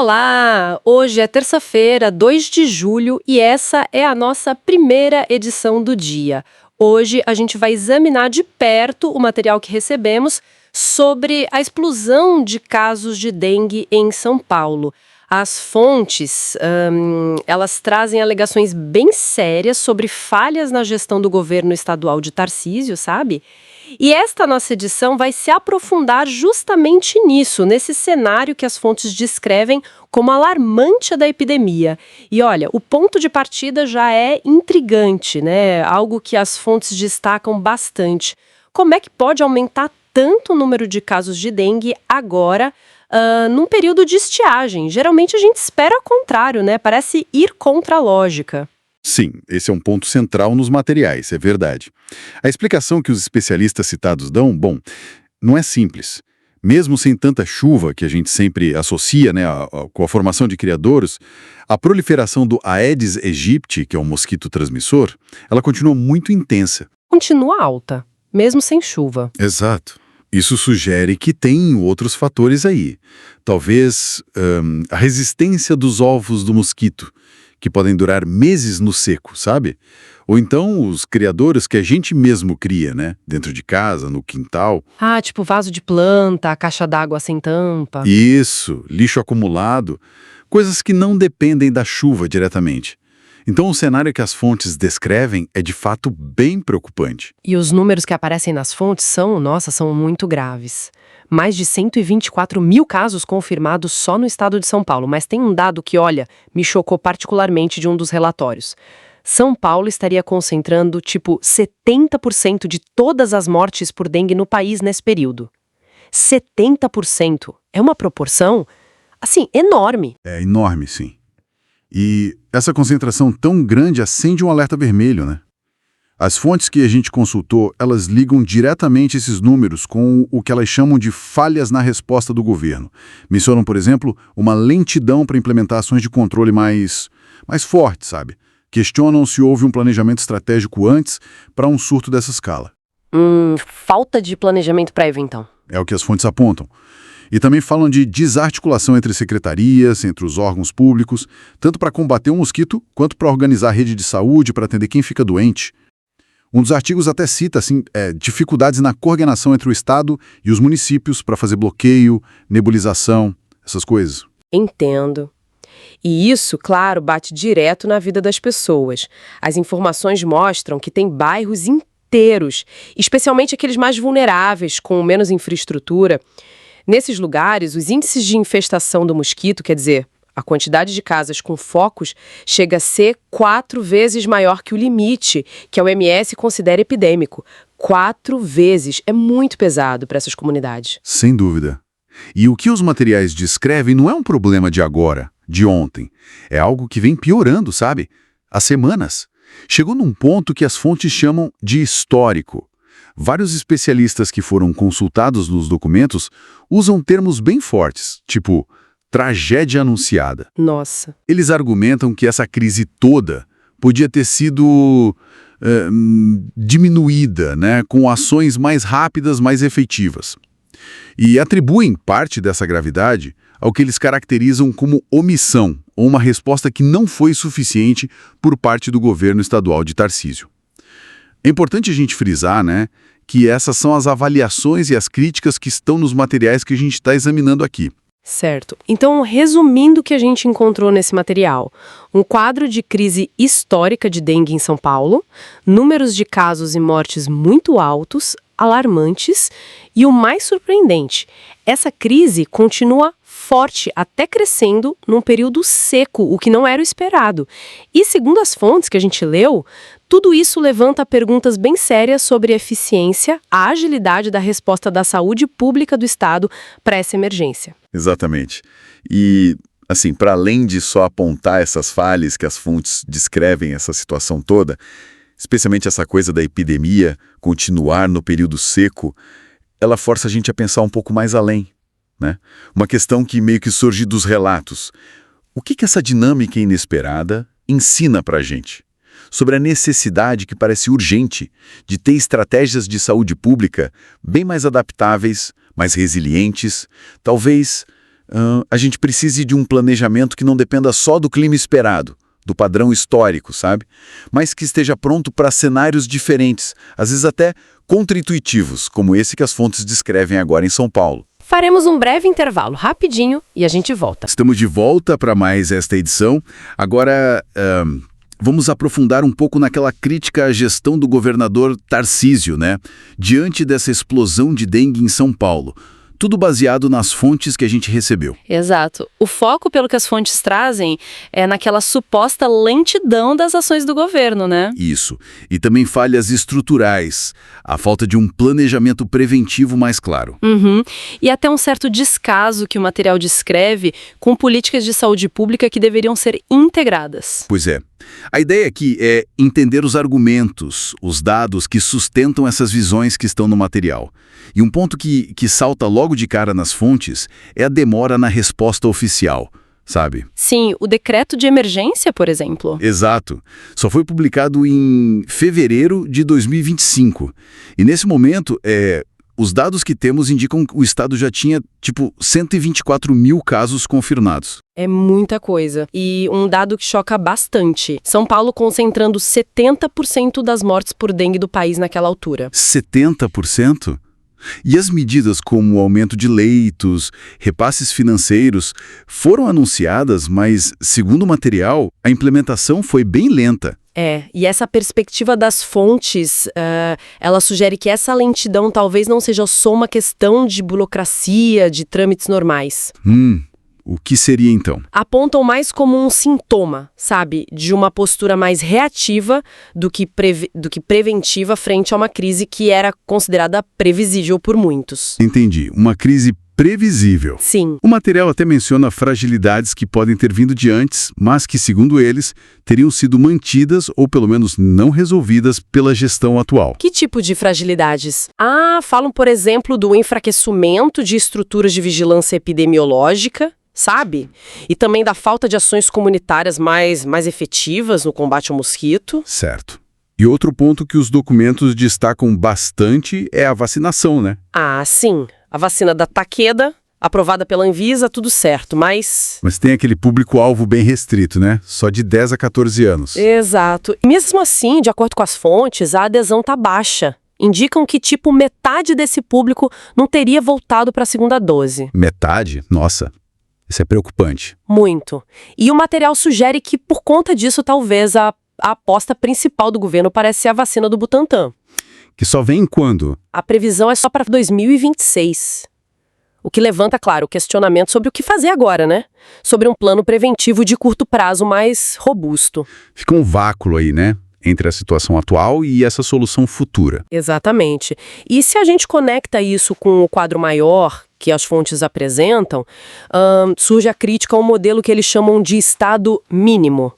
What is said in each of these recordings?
Olá! Hoje é terça-feira, 2 de julho, e essa é a nossa primeira edição do dia. Hoje a gente vai examinar de perto o material que recebemos sobre a explosão de casos de dengue em São Paulo. As fontes, elas trazem alegações bem sérias sobre falhas na gestão do governo estadual de Tarcísio, sabe? E esta nossa edição vai se aprofundar justamente nisso, nesse cenário que as fontes descrevem como alarmante da epidemia. E olha, o ponto de partida já é intrigante, né? Algo que as fontes destacam bastante. Como é que pode aumentar tanto o número de casos de dengue agora, num período de estiagem? Geralmente a gente espera o contrário, né? Parece ir contra a lógica. Sim, esse é um ponto central nos materiais, é verdade. A explicação que os especialistas citados dão, bom, não é simples. Mesmo sem tanta chuva que a gente sempre associa, né, com a formação de criadouros, a proliferação do Aedes aegypti, que é um mosquito transmissor, ela continua muito intensa. Continua alta, mesmo sem chuva. Exato. Isso sugere que tem outros fatores aí. Talvez a resistência dos ovos do mosquito, que podem durar meses no seco, sabe? Ou então os criadores que a gente mesmo cria, né? Dentro de casa, no quintal. Ah, tipo vaso de planta, caixa d'água sem tampa. Isso, lixo acumulado, coisas que não dependem da chuva diretamente. Então o cenário que as fontes descrevem é de fato bem preocupante. E os números que aparecem nas fontes são muito graves. Mais de 124 mil casos confirmados só no estado de São Paulo, mas tem um dado que, olha, me chocou particularmente de um dos relatórios. São Paulo estaria concentrando, 70% de todas as mortes por dengue no país nesse período. 70%. É uma proporção, enorme. É enorme, sim. E essa concentração tão grande acende um alerta vermelho, né? As fontes que a gente consultou, elas ligam diretamente esses números com o que elas chamam de falhas na resposta do governo. Mencionam, por exemplo, uma lentidão para implementar ações de controle mais fortes, sabe? Questionam se houve um planejamento estratégico antes para um surto dessa escala. Falta de planejamento prévio, então. É o que as fontes apontam. E também falam de desarticulação entre secretarias, entre os órgãos públicos, tanto para combater o mosquito, quanto para organizar a rede de saúde para atender quem fica doente. Um dos artigos até cita dificuldades na coordenação entre o Estado e os municípios para fazer bloqueio, nebulização, essas coisas. Entendo. E isso, claro, bate direto na vida das pessoas. As informações mostram que tem bairros inteiros, especialmente aqueles mais vulneráveis, com menos infraestrutura. Nesses lugares, os índices de infestação do mosquito, quer dizer, a quantidade de casas com focos, chega a ser 4 vezes maior que o limite que a OMS considera epidêmico. 4 vezes. É muito pesado para essas comunidades. Sem dúvida. E o que os materiais descrevem não é um problema de agora, de ontem. É algo que vem piorando, sabe? Há semanas. Chegou num ponto que as fontes chamam de histórico. Vários especialistas que foram consultados nos documentos usam termos bem fortes, tipo tragédia anunciada. Nossa. Eles argumentam que essa crise toda podia ter sido diminuída, né, com ações mais rápidas, mais efetivas. E atribuem parte dessa gravidade ao que eles caracterizam como omissão, ou uma resposta que não foi suficiente por parte do governo estadual de Tarcísio. É importante a gente frisar, né, que essas são as avaliações e as críticas que estão nos materiais que a gente está examinando aqui. Certo. Então, resumindo o que a gente encontrou nesse material, um quadro de crise histórica de dengue em São Paulo, números de casos e mortes muito altos, alarmantes, e o mais surpreendente, essa crise continua forte, até crescendo num período seco, o que não era o esperado. E segundo as fontes que a gente leu, tudo isso levanta perguntas bem sérias sobre a eficiência, a agilidade da resposta da saúde pública do Estado para essa emergência. Exatamente. E, para além de só apontar essas falhas que as fontes descrevem essa situação toda, especialmente essa coisa da epidemia continuar no período seco, ela força a gente a pensar um pouco mais além, né? Uma questão que meio que surge dos relatos. O que essa dinâmica inesperada ensina pra gente? Sobre a necessidade que parece urgente de ter estratégias de saúde pública bem mais adaptáveis, mais resilientes, talvez a gente precise de um planejamento que não dependa só do clima esperado, do padrão histórico, sabe? Mas que esteja pronto para cenários diferentes, às vezes até contra-intuitivos, como esse que as fontes descrevem agora em São Paulo. Faremos um breve intervalo, rapidinho, e a gente volta. Estamos de volta para mais esta edição. Agora, vamos aprofundar um pouco naquela crítica à gestão do governador Tarcísio, né? Diante dessa explosão de dengue em São Paulo. Tudo baseado nas fontes que a gente recebeu. Exato. O foco, pelo que as fontes trazem, é naquela suposta lentidão das ações do governo, né? Isso. E também falhas estruturais, a falta de um planejamento preventivo mais claro. E até um certo descaso que o material descreve com políticas de saúde pública que deveriam ser integradas. Pois é. A ideia aqui é entender os argumentos, os dados que sustentam essas visões que estão no material. E um ponto que salta logo de cara nas fontes é a demora na resposta oficial, sabe? Sim, o decreto de emergência, por exemplo. Exato. Só foi publicado em fevereiro de 2025. E nesse momento, os dados que temos indicam que o estado já tinha, 124 mil casos confirmados. É muita coisa. E um dado que choca bastante. São Paulo concentrando 70% das mortes por dengue do país naquela altura. 70%? E as medidas como o aumento de leitos, repasses financeiros, foram anunciadas, mas, segundo o material, a implementação foi bem lenta. E essa perspectiva das fontes, ela sugere que essa lentidão talvez não seja só uma questão de burocracia, de trâmites normais. O que seria então? Apontam mais como um sintoma, sabe? De uma postura mais reativa do que preventiva frente a uma crise que era considerada previsível por muitos. Entendi. Uma crise previsível. Sim. O material até menciona fragilidades que podem ter vindo de antes, mas que, segundo eles, teriam sido mantidas ou pelo menos não resolvidas pela gestão atual. Que tipo de fragilidades? Falam, por exemplo, do enfraquecimento de estruturas de vigilância epidemiológica, sabe? E também da falta de ações comunitárias mais efetivas no combate ao mosquito. Certo. E outro ponto que os documentos destacam bastante é a vacinação, né? Sim. A vacina da Takeda, aprovada pela Anvisa, tudo certo, mas... Mas tem aquele público-alvo bem restrito, né? Só de 10 a 14 anos. Exato. E mesmo assim, de acordo com as fontes, a adesão tá baixa. Indicam que, metade desse público não teria voltado para a segunda dose. Metade? Nossa, isso é preocupante. Muito. E o material sugere que, por conta disso, talvez a aposta principal do governo parece ser a vacina do Butantan. Que só vem quando? A previsão é só para 2026. O que levanta, claro, o questionamento sobre o que fazer agora, né? Sobre um plano preventivo de curto prazo mais robusto. Fica um vácuo aí, né? Entre a situação atual e essa solução futura. Exatamente. E se a gente conecta isso com o quadro maior que as fontes apresentam, surge a crítica ao modelo que eles chamam de Estado mínimo.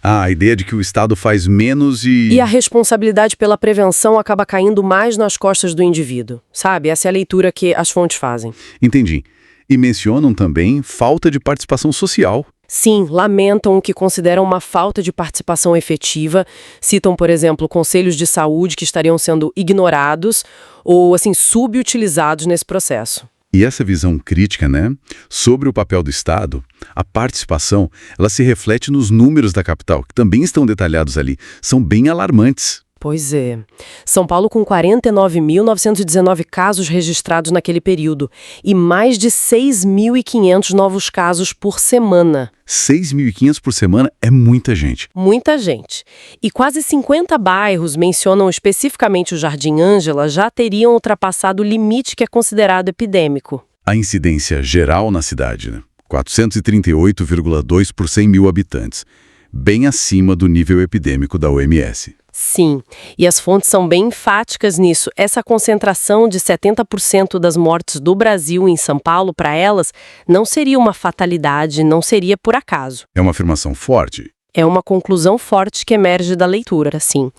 A ideia de que o Estado faz menos E a responsabilidade pela prevenção acaba caindo mais nas costas do indivíduo, sabe? Essa é a leitura que as fontes fazem. Entendi. E mencionam também falta de participação social. Sim, lamentam o que consideram uma falta de participação efetiva, citam, por exemplo, conselhos de saúde que estariam sendo ignorados ou, subutilizados nesse processo. E essa visão crítica, né, sobre o papel do Estado, a participação, ela se reflete nos números da capital, que também estão detalhados ali. São bem alarmantes. Pois é. São Paulo com 49.919 casos registrados naquele período e mais de 6.500 novos casos por semana. 6.500 por semana é muita gente. Muita gente. E quase 50 bairros, mencionam especificamente o Jardim Ângela, já teriam ultrapassado o limite que é considerado epidêmico. A incidência geral na cidade, né? 438,2 por 100 mil habitantes. Bem acima do nível epidêmico da OMS. Sim, e as fontes são bem enfáticas nisso. Essa concentração de 70% das mortes do Brasil em São Paulo, para elas, não seria uma fatalidade, não seria por acaso. É uma afirmação forte. É uma conclusão forte que emerge da leitura, sim.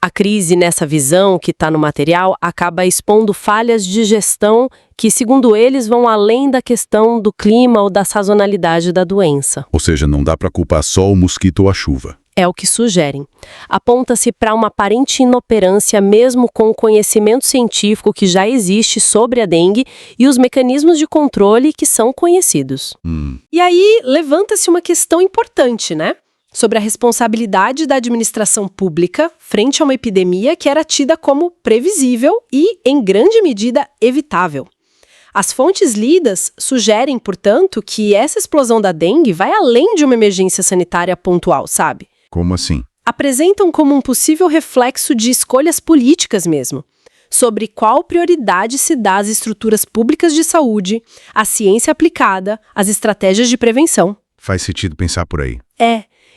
A crise nessa visão que está no material acaba expondo falhas de gestão que, segundo eles, vão além da questão do clima ou da sazonalidade da doença. Ou seja, não dá para culpar só o mosquito ou a chuva. É o que sugerem. Aponta-se para uma aparente inoperância mesmo com o conhecimento científico que já existe sobre a dengue e os mecanismos de controle que são conhecidos. E aí levanta-se uma questão importante, né? Sobre a responsabilidade da administração pública frente a uma epidemia que era tida como previsível e, em grande medida, evitável. As fontes lidas sugerem, portanto, que essa explosão da dengue vai além de uma emergência sanitária pontual, sabe? Como assim? Apresentam como um possível reflexo de escolhas políticas mesmo, sobre qual prioridade se dá às estruturas públicas de saúde, à ciência aplicada, às estratégias de prevenção. Faz sentido pensar por aí.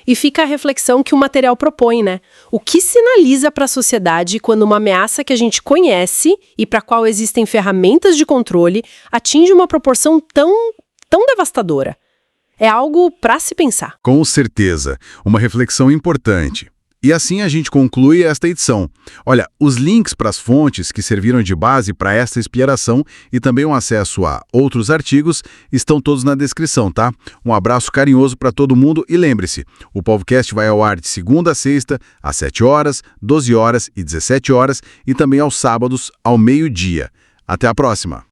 E fica a reflexão que o material propõe, né? O que sinaliza para a sociedade quando uma ameaça que a gente conhece e para a qual existem ferramentas de controle atinge uma proporção tão devastadora? É algo para se pensar. Com certeza, uma reflexão importante. E assim a gente conclui esta edição. Olha, os links para as fontes que serviram de base para esta exploração e também um acesso a outros artigos estão todos na descrição, tá? Um abraço carinhoso para todo mundo e lembre-se, o podcast vai ao ar de segunda a sexta, às 7 horas, 12 horas e 17 horas e também aos sábados, ao meio-dia. Até a próxima!